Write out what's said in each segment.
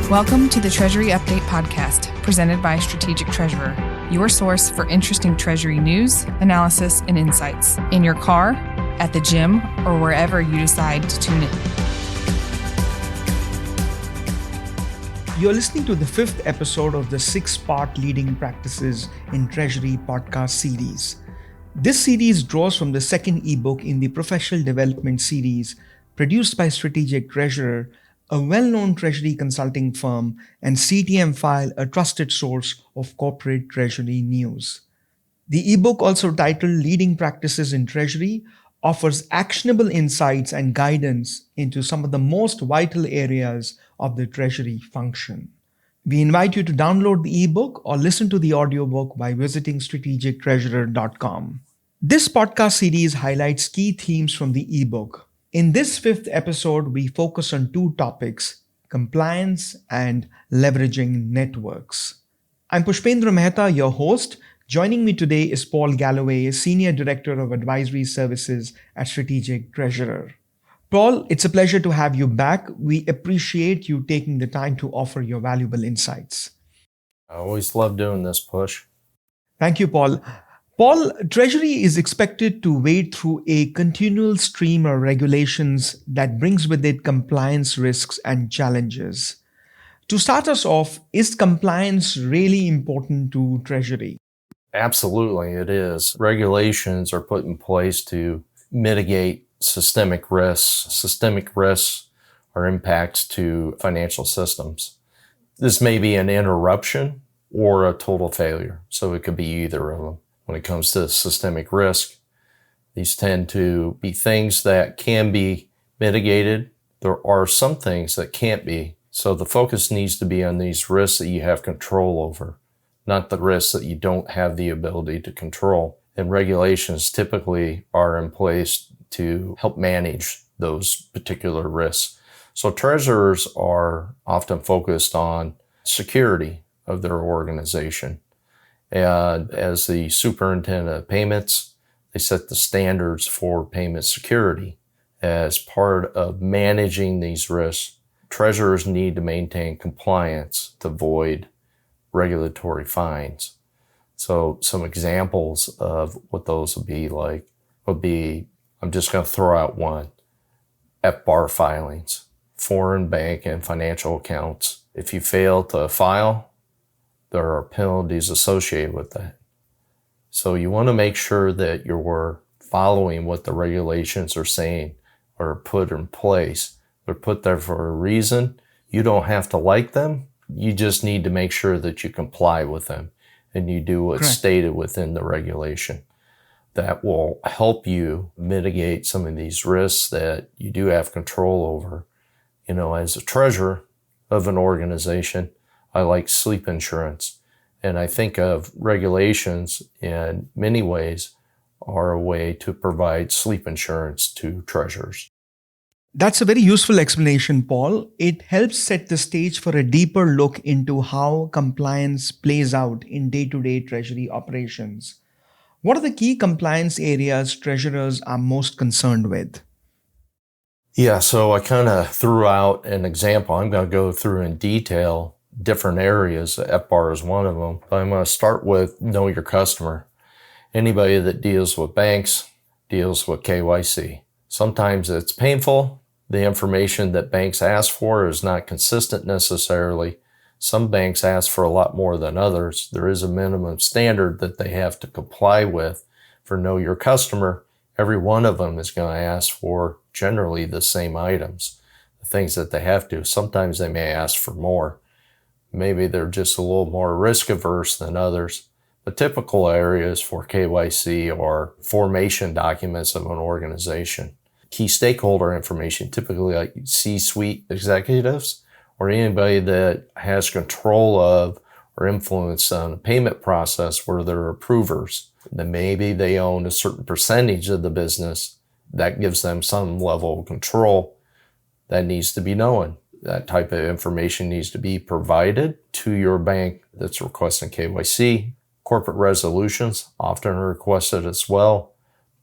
Welcome to the Treasury Update podcast, presented by Strategic Treasurer, your source for interesting Treasury news, analysis, and insights in your car, at the gym, or wherever you decide to tune in. You're listening to the fifth episode of the six-part Leading Practices in Treasury podcast series. This series draws from the second ebook in the professional development series produced by Strategic Treasurer, a well-known treasury consulting firm, and CTM File, a trusted source of corporate treasury news. The ebook, also titled Leading Practices in Treasury, offers actionable insights and guidance into some of the most vital areas of the treasury function. We invite you to download the ebook or listen to the audiobook by visiting strategictreasurer.com. This podcast series highlights key themes from the ebook. In this fifth episode, we focus on two topics: compliance and leveraging networks. I'm Pushpendra Mehta, your host. Joining me today is Paul Galloway, Senior Director of Advisory Services at Strategic Treasurer. Paul, it's a pleasure to have you back. We appreciate you taking the time to offer your valuable insights. I always love doing this, Push. Thank you, Paul. Paul, Treasury is expected to wade through a continual stream of regulations that brings with it compliance risks and challenges. To start us off, is compliance really important to Treasury? Absolutely, it is. Regulations are put in place to mitigate systemic risks. Systemic risks are impacts to financial systems. This may be an interruption or a total failure, so it could be either of them. When it comes to systemic risk, these tend to be things that can be mitigated. There are some things that can't be. So the focus needs to be on these risks that you have control over, not the risks that you don't have the ability to control. And regulations typically are in place to help manage those particular risks. So treasurers are often focused on security of their organization. And as the superintendent of payments, they set the standards for payment security. As part of managing these risks, treasurers need to maintain compliance to avoid regulatory fines. So some examples of what those would be, I'm just going to throw out one: FBAR filings, foreign bank and financial accounts. If you fail to file, there are penalties associated with that. So you want to make sure that you're following what the regulations are saying or put in place. They're put there for a reason. You don't have to like them. You just need to make sure that you comply with them and you do what's stated within the regulation. That will help you mitigate some of these risks that you do have control over. You know, as a treasurer of an organization, I like sleep insurance. And I think of regulations in many ways are a way to provide sleep insurance to treasurers. That's a very useful explanation, Paul. It helps set the stage for a deeper look into how compliance plays out in day-to-day Treasury operations. What are the key compliance areas treasurers are most concerned with? Yeah, so I kind of threw out an example. I'm going to go through in detail different areas. FBAR is one of them. But I'm going to start with know your customer. Anybody that deals with banks deals with KYC. Sometimes it's painful. The information that banks ask for is not consistent necessarily. Some banks ask for a lot more than others. There is a minimum standard that they have to comply with for know your customer. Every one of them is going to ask for generally the same items, the things that they have to. Sometimes they may ask for more. Maybe they're just a little more risk averse than others. The typical areas for KYC are formation documents of an organization, key stakeholder information, typically like C-suite executives or anybody that has control of or influence on the payment process where they're approvers. Then maybe they own a certain percentage of the business. That gives them some level of control that needs to be known. That type of information needs to be provided to your bank that's requesting KYC. Corporate resolutions often are requested as well.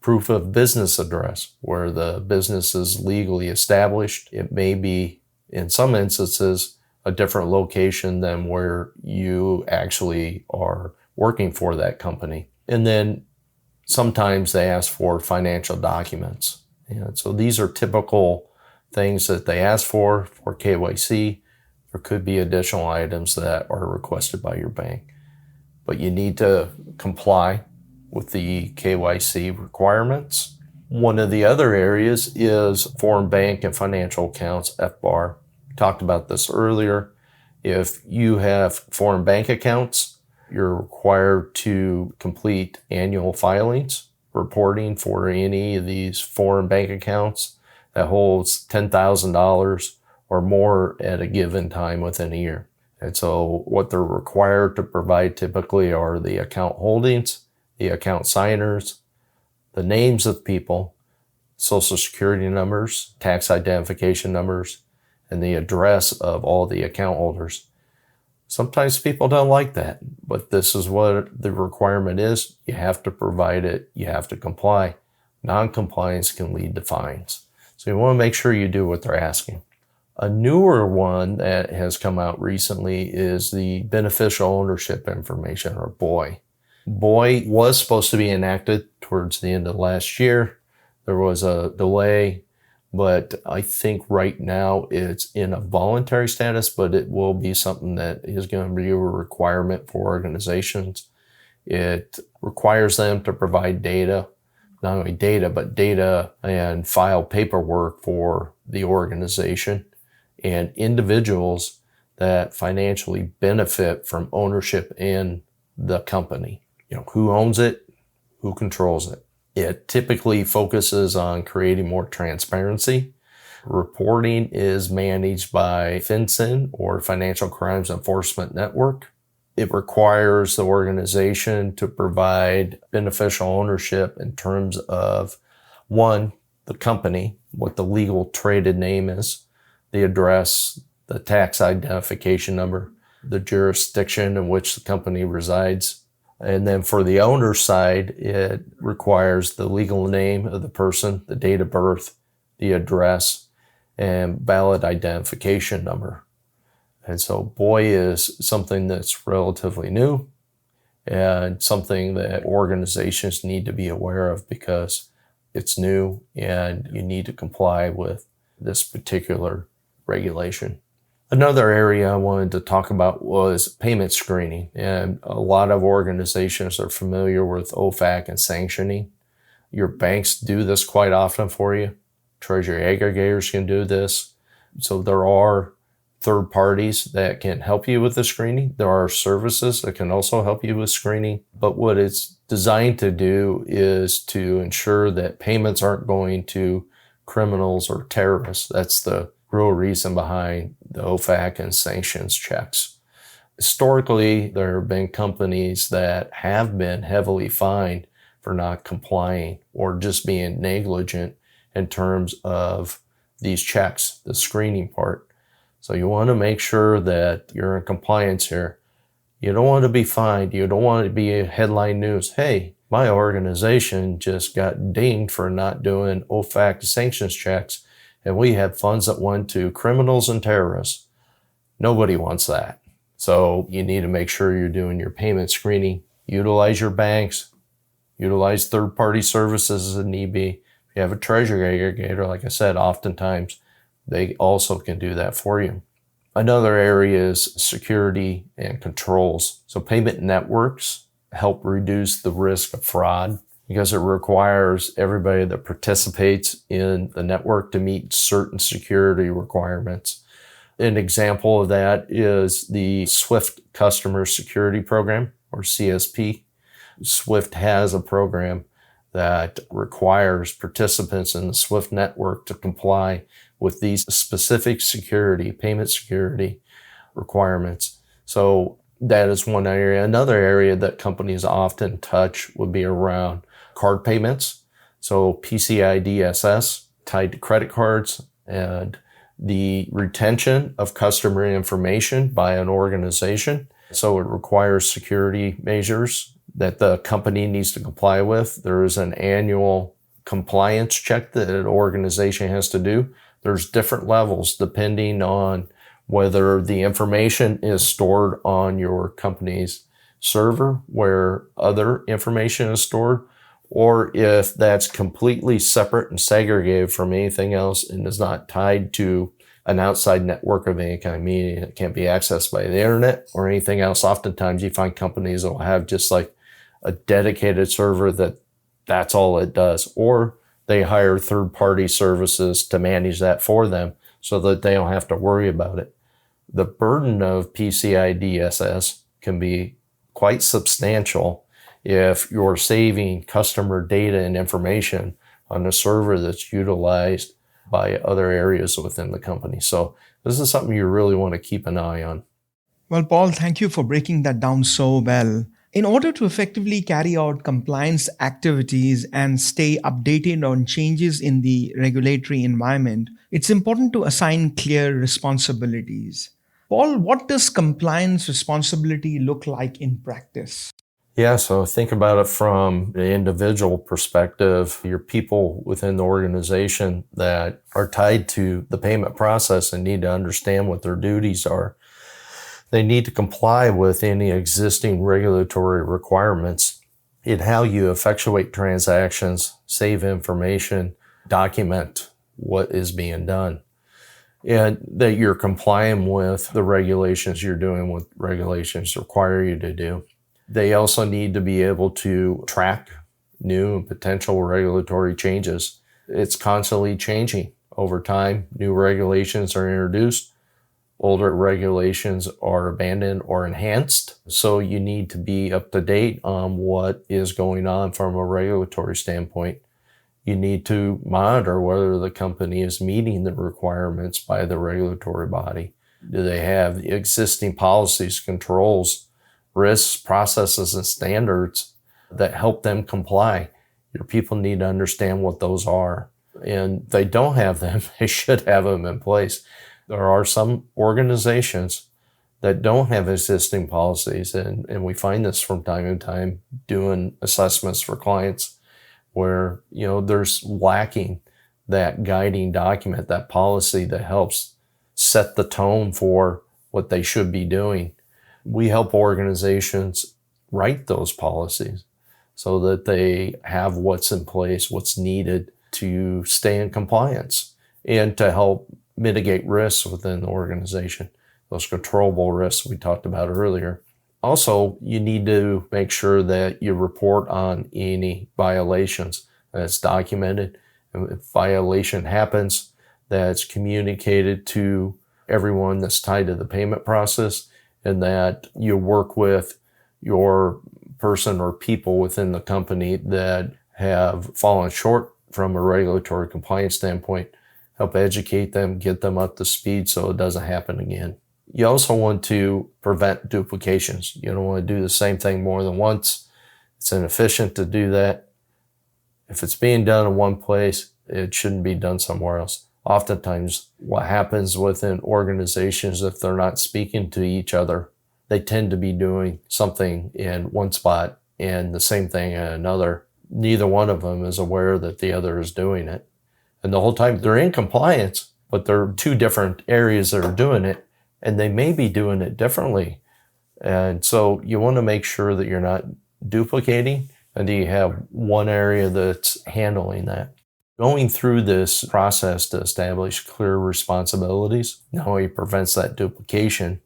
Proof of business address, where the business is legally established. It may be, in some instances, a different location than where you actually are working for that company. And then sometimes they ask for financial documents. And so these are typical things that they ask for KYC. There could be additional items that are requested by your bank. But you need to comply with the KYC requirements. One of the other areas is foreign bank and financial accounts, FBAR. We talked about this earlier. If you have foreign bank accounts, you're required to complete annual filings, reporting for any of these foreign bank accounts that holds $10,000 or more at a given time within a year. And so what they're required to provide typically are the account holdings, the account signers, the names of people, social security numbers, tax identification numbers, and the address of all the account holders. Sometimes people don't like that, but this is what the requirement is. You have to provide it. You have to comply. Non-compliance can lead to fines. So you want to make sure you do what they're asking. A newer one that has come out recently is the beneficial ownership information, or BOI. BOI was supposed to be enacted towards the end of last year. There was a delay, but I think right now it's in a voluntary status, but it will be something that is going to be a requirement for organizations. It requires them to provide data, not only data, but data and file paperwork for the organization and individuals that financially benefit from ownership in the company. Who owns it, who controls it. It typically focuses on creating more transparency. Reporting is managed by FinCEN, or Financial Crimes Enforcement Network. It requires the organization to provide beneficial ownership in terms of, one, the company, what the legal traded name is, the address, the tax identification number, the jurisdiction in which the company resides. And then for the owner's side, it requires the legal name of the person, the date of birth, the address, and valid identification number. And so BOI is something that's relatively new and something that organizations need to be aware of because it's new and you need to comply with this particular regulation. Another area I wanted to talk about was payment screening. And a lot of organizations are familiar with OFAC and sanctioning. Your banks do this quite often for you. Treasury aggregators can do this. So there are third parties that can help you with the screening. There are services that can also help you with screening. But what it's designed to do is to ensure that payments aren't going to criminals or terrorists. That's the real reason behind the OFAC and sanctions checks. Historically, there have been companies that have been heavily fined for not complying or just being negligent in terms of these checks, the screening part. So you want to make sure that you're in compliance here. You don't want to be fined. You don't want to be headline news. Hey, my organization just got dinged for not doing OFAC sanctions checks, and we had funds that went to criminals and terrorists. Nobody wants that. So you need to make sure you're doing your payment screening. Utilize your banks. Utilize third-party services as need be. If you have a treasury aggregator, like I said, oftentimes they also can do that for you. Another area is security and controls. So payment networks help reduce the risk of fraud because it requires everybody that participates in the network to meet certain security requirements. An example of that is the SWIFT Customer Security Program, or CSP. SWIFT has a program that requires participants in the SWIFT network to comply with these specific security, payment security requirements. So that is one area. Another area that companies often touch would be around card payments. So PCI DSS tied to credit cards and the retention of customer information by an organization. So it requires security measures that the company needs to comply with. There is an annual compliance check that an organization has to do. There's different levels depending on whether the information is stored on your company's server where other information is stored, or if that's completely separate and segregated from anything else and is not tied to an outside network of any kind, meaning it can't be accessed by the internet or anything else. Oftentimes you find companies that will have just like a dedicated server that's all it does, or they hire third-party services to manage that for them so that they don't have to worry about it. The burden of PCI DSS can be quite substantial if you're saving customer data and information on a server that's utilized by other areas within the company. So this is something you really want to keep an eye on. Well, Paul, thank you for breaking that down so well. In order to effectively carry out compliance activities and stay updated on changes in the regulatory environment, it's important to assign clear responsibilities. Paul, what does compliance responsibility look like in practice? Yeah, so think about it from the individual perspective. Your people within the organization that are tied to the payment process and need to understand what their duties are. They need to comply with any existing regulatory requirements in how you effectuate transactions, save information, document what is being done, and that you're complying with the regulations, you're doing what regulations require you to do. They also need to be able to track new and potential regulatory changes. It's constantly changing over time. New regulations are introduced. Older regulations are abandoned or enhanced. So you need to be up to date on what is going on from a regulatory standpoint. You need to monitor whether the company is meeting the requirements by the regulatory body. Do they have the existing policies, controls, risks, processes, and standards that help them comply? Your people need to understand what those are. And if they don't have them, they should have them in place. There are some organizations that don't have existing policies, and we find this from time to time doing assessments for clients where, there's lacking that guiding document, that policy that helps set the tone for what they should be doing. We help organizations write those policies so that they have what's in place, what's needed to stay in compliance and to help mitigate risks within the organization, those controllable risks we talked about earlier. Also, you need to make sure that you report on any violations, that it's documented. And if violation happens, that it's communicated to everyone that's tied to the payment process, and that you work with your person or people within the company that have fallen short from a regulatory compliance standpoint, help educate them, get them up to speed so it doesn't happen again. You also want to prevent duplications. You don't want to do the same thing more than once. It's inefficient to do that. If it's being done in one place, it shouldn't be done somewhere else. Oftentimes, what happens within organizations, if they're not speaking to each other, they tend to be doing something in one spot and the same thing in another. Neither one of them is aware that the other is doing it. And the whole time they're in compliance, but they're two different areas that are doing it, and they may be doing it differently. And so you want to make sure that you're not duplicating and that you have one area that's handling that. Going through this process to establish clear responsibilities not only prevents that duplication,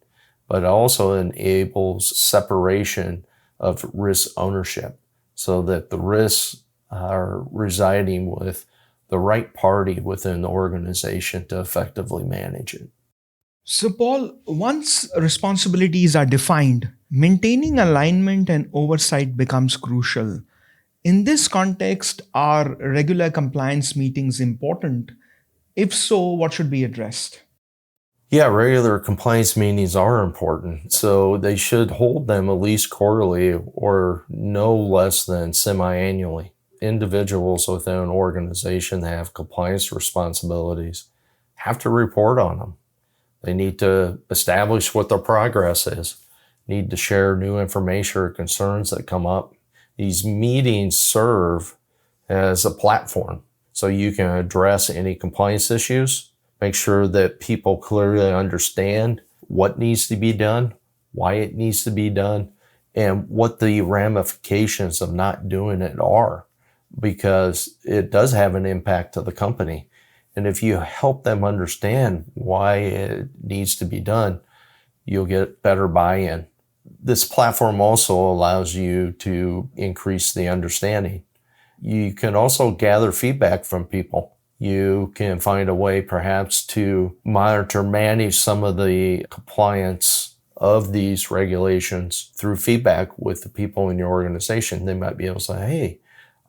but also enables separation of risk ownership so that the risks are residing with the right party within the organization to effectively manage it. So, Paul, once responsibilities are defined, maintaining alignment and oversight becomes crucial. In this context, are regular compliance meetings important? If so, what should be addressed? Yeah, regular compliance meetings are important. So they should hold them at least quarterly or no less than semi-annually. Individuals within an organization that have compliance responsibilities have to report on them. They need to establish what their progress is, need to share new information or concerns that come up. These meetings serve as a platform so you can address any compliance issues make sure that people clearly understand what needs to be done, why it needs to be done, and what the ramifications of not doing it are, because it does have an impact to the company. And if you help them understand why it needs to be done, you'll get better buy-in. This platform also allows you to increase the understanding. You can also gather feedback from people. You can find a way perhaps to monitor, manage some of the compliance of these regulations through feedback with the people in your organization. They might be able to say, hey,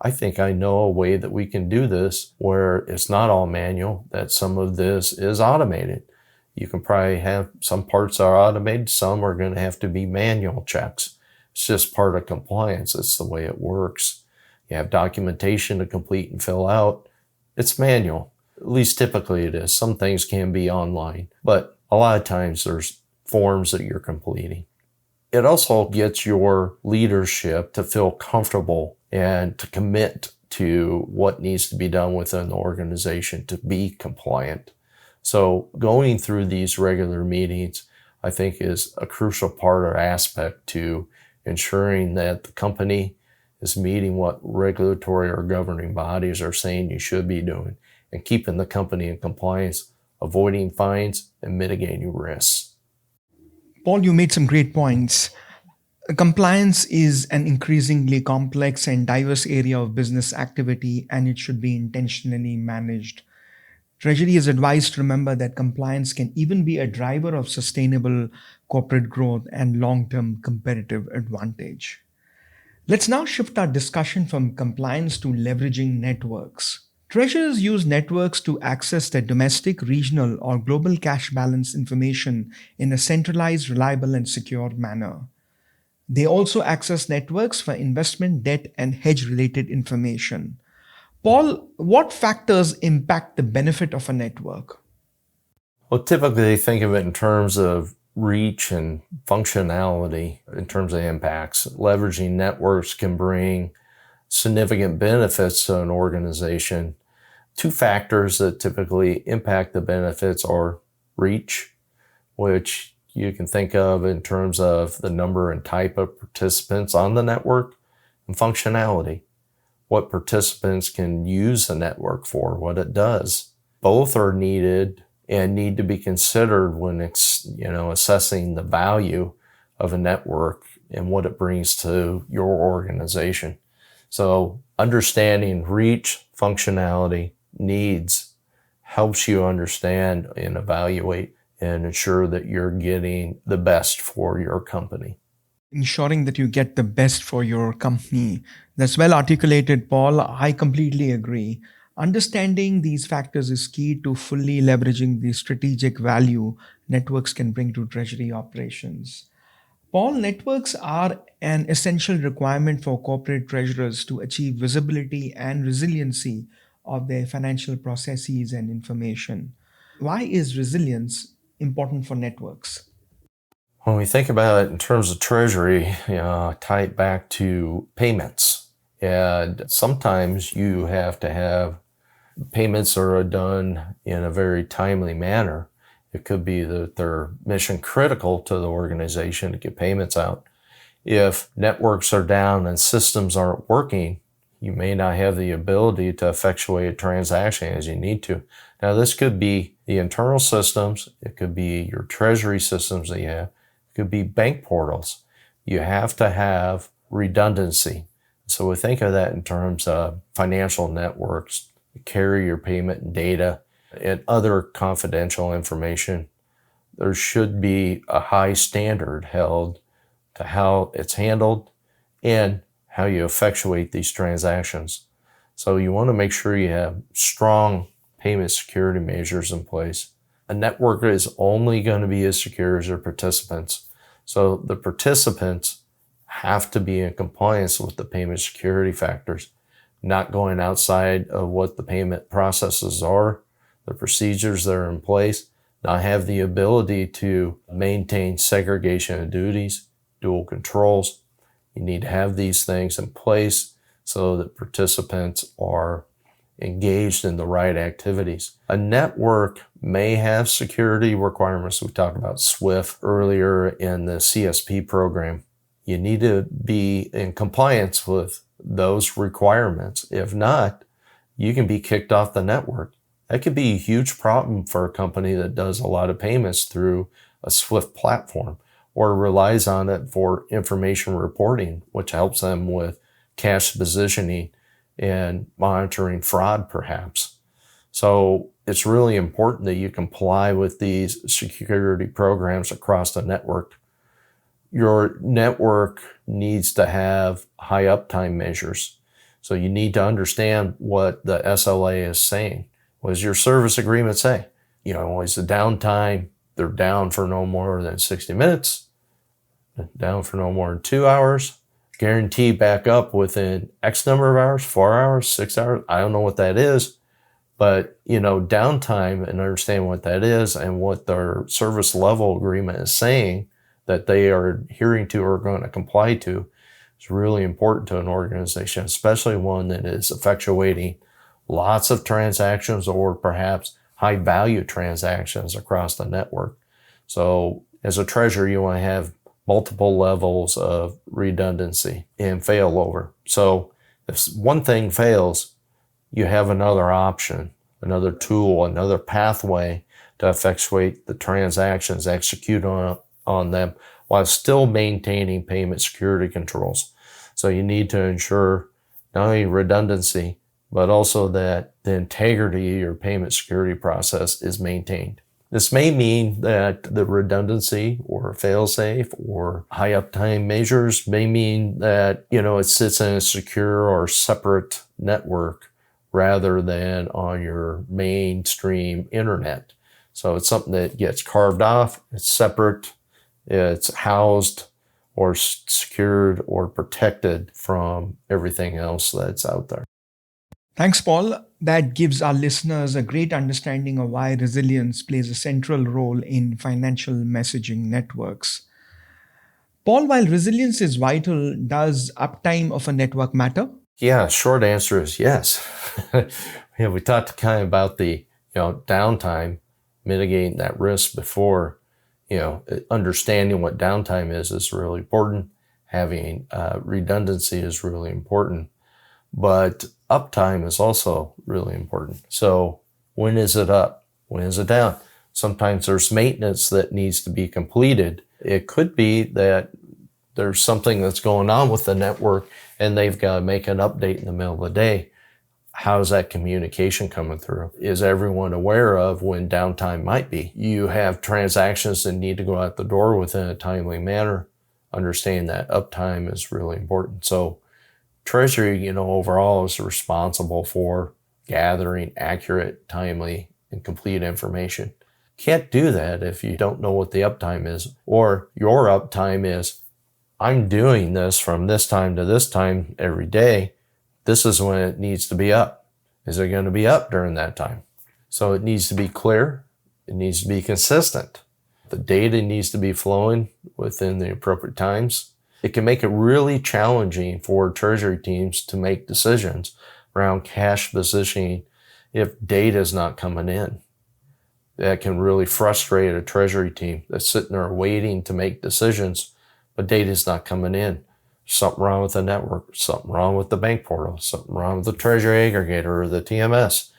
I think I know a way that we can do this where it's not all manual, that some of this is automated. You can probably have some parts are automated, some are going to have to be manual checks. It's just part of compliance. It's the way it works. You have documentation to complete and fill out. It's manual. At least typically it is. Some things can be online, but a lot of times there's forms that you're completing. It also gets your leadership to feel comfortable and to commit to what needs to be done within the organization to be compliant. So going through these regular meetings, I think, is a crucial part or aspect to ensuring that the company is meeting what regulatory or governing bodies are saying you should be doing and keeping the company in compliance, avoiding fines, and mitigating risks. Paul, you made some great points. Compliance is an increasingly complex and diverse area of business activity, and it should be intentionally managed. Treasury is advised to remember that compliance can even be a driver of sustainable corporate growth and long-term competitive advantage. Let's now shift our discussion from compliance to leveraging networks. Treasurers use networks to access their domestic, regional, or global cash balance information in a centralized, reliable, and secure manner. They also access networks for investment, debt, and hedge-related information. Paul, what factors impact the benefit of a network? Well, typically they think of it in terms of reach and functionality in terms of impacts. Leveraging networks can bring significant benefits to an organization. Two factors that typically impact the benefits are reach, which you can think of in terms of the number and type of participants on the network, and functionality, what participants can use the network for, what it does. Both are needed and need to be considered when assessing the value of a network and what it brings to your organization. So understanding reach, functionality, needs helps you understand and evaluate and ensure that you're getting the best for your company. Ensuring that you get the best for your company. That's well articulated, Paul. I completely agree. Understanding these factors is key to fully leveraging the strategic value networks can bring to treasury operations. Paul, networks are an essential requirement for corporate treasurers to achieve visibility and resiliency of their financial processes and information. Why is resilience important for networks? When we think about it in terms of treasury, tie it back to payments. And sometimes you have to have payments that are done in a very timely manner. It could be that they're mission critical to the organization to get payments out. If networks are down and systems aren't working, you may not have the ability to effectuate a transaction as you need to. Now, this could be the internal systems. It could be your treasury systems that you have. It could be bank portals. You have to have redundancy. So we think of that in terms of financial networks, carry your payment data and other confidential information. There should be a high standard held to how it's handled and how you effectuate these transactions. So you want to make sure you have strong payment security measures in place. A network is only going to be as secure as your participants. So the participants have to be in compliance with the payment security factors, not going outside of what the payment processes are, the procedures that are in place, not have the ability to maintain segregation of duties, dual controls. You need to have these things in place so that participants are engaged in the right activities. A network may have security requirements. We talked about SWIFT earlier in the CSP program. You need to be in compliance with those requirements. If not, you can be kicked off the network. That could be a huge problem for a company that does a lot of payments through a SWIFT platform or relies on it for information reporting, which helps them with cash positioning and monitoring fraud, perhaps. So it's really important that you comply with these security programs across the network. Your network needs to have high uptime measures. So you need to understand what the SLA is saying. What does your service agreement say? Is the downtime, they're down for no more than 60 minutes, down for no more than 2 hours, guarantee back up within X number of hours, 4 hours, 6 hours. I don't know what that is, but downtime and understand what that is and what their service level agreement is saying that they are adhering to or going to comply to is really important to an organization, especially one that is effectuating lots of transactions or perhaps high value transactions across the network. So as a treasurer, you want to have multiple levels of redundancy and failover. So if one thing fails, you have another option, another tool, another pathway to effectuate the transactions, execute on them while still maintaining payment security controls. So you need to ensure not only redundancy, but also that the integrity of your payment security process is maintained. This may mean that the redundancy or fail-safe or high uptime measures may mean that, it sits in a secure or separate network rather than on your mainstream internet. So it's something that gets carved off, it's separate, it's housed or secured or protected from everything else that's out there. Thanks, Paul. That gives our listeners a great understanding of why resilience plays a central role in financial messaging networks. Paul, while resilience is vital, does uptime of a network matter? Yeah, short answer is yes. We talked kind of about the downtime, mitigating that risk before. Understanding what downtime is really important. Having redundancy is really important. But uptime is also really important. So when is it up? When is it down? Sometimes there's maintenance that needs to be completed. It could be that there's something that's going on with the network and they've got to make an update in the middle of the day. How's that communication coming through? Is everyone aware of when downtime might be? You have transactions that need to go out the door within a timely manner. Understanding that uptime is really important. So Treasury, overall is responsible for gathering accurate, timely, and complete information. Can't do that if you don't know what the uptime is, or your uptime is, I'm doing this from this time to this time every day. This is when it needs to be up. Is it going to be up during that time? So it needs to be clear. It needs to be consistent. The data needs to be flowing within the appropriate times. It can make it really challenging for Treasury teams to make decisions around cash positioning if data is not coming in. That can really frustrate a Treasury team that's sitting there waiting to make decisions, but data is not coming in. Something wrong with the network, something wrong with the bank portal, something wrong with the Treasury aggregator or the TMS.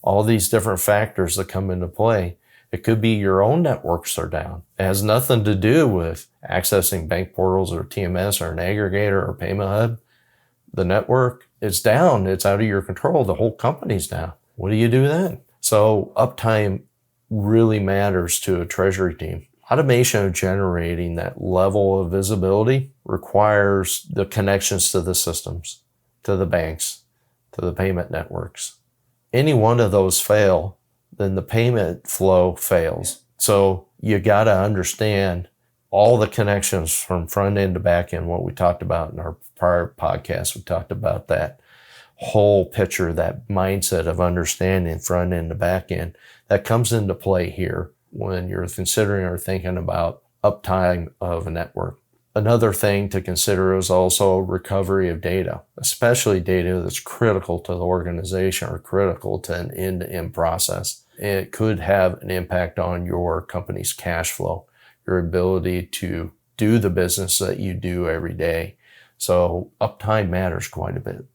All these different factors that come into play. It could be your own networks are down. It has nothing to do with accessing bank portals or TMS or an aggregator or payment hub. The network is down. It's out of your control. The whole company's down. What do you do then? So uptime really matters to a Treasury team. Automation of generating that level of visibility requires the connections to the systems, to the banks, to the payment networks. Any one of those fail, then the payment flow fails. So you got to understand all the connections from front end to back end, what we talked about in our prior podcast. We talked about that whole picture, that mindset of understanding front end to back end that comes into play here when you're considering or thinking about uptime of a network. Another thing to consider is also recovery of data, especially data that's critical to the organization or critical to an end-to-end process. It could have an impact on your company's cash flow, your ability to do the business that you do every day. So uptime matters quite a bit.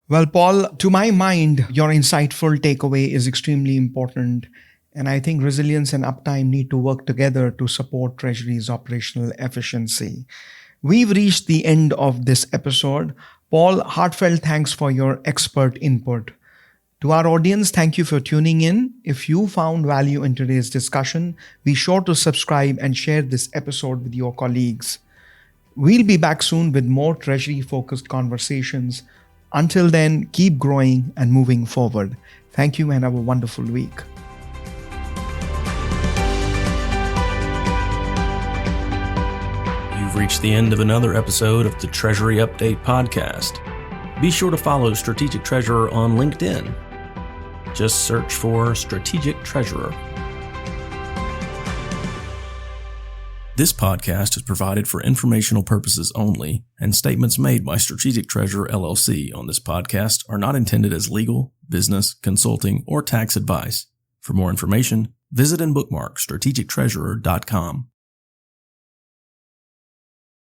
Well, Paul, to my mind, your insightful takeaway is extremely important. And I think resilience and uptime need to work together to support Treasury's operational efficiency. We've reached the end of this episode. Paul, heartfelt thanks for your expert input. To our audience, thank you for tuning in. If you found value in today's discussion, be sure to subscribe and share this episode with your colleagues. We'll be back soon with more Treasury-focused conversations. Until then, keep growing and moving forward. Thank you and have a wonderful week. You've reached the end of another episode of the Treasury Update podcast. Be sure to follow Strategic Treasurer on LinkedIn. Just search for Strategic Treasurer. This podcast is provided for informational purposes only, and statements made by Strategic Treasurer LLC on this podcast are not intended as legal, business, consulting, or tax advice. For more information, visit and bookmark strategictreasurer.com.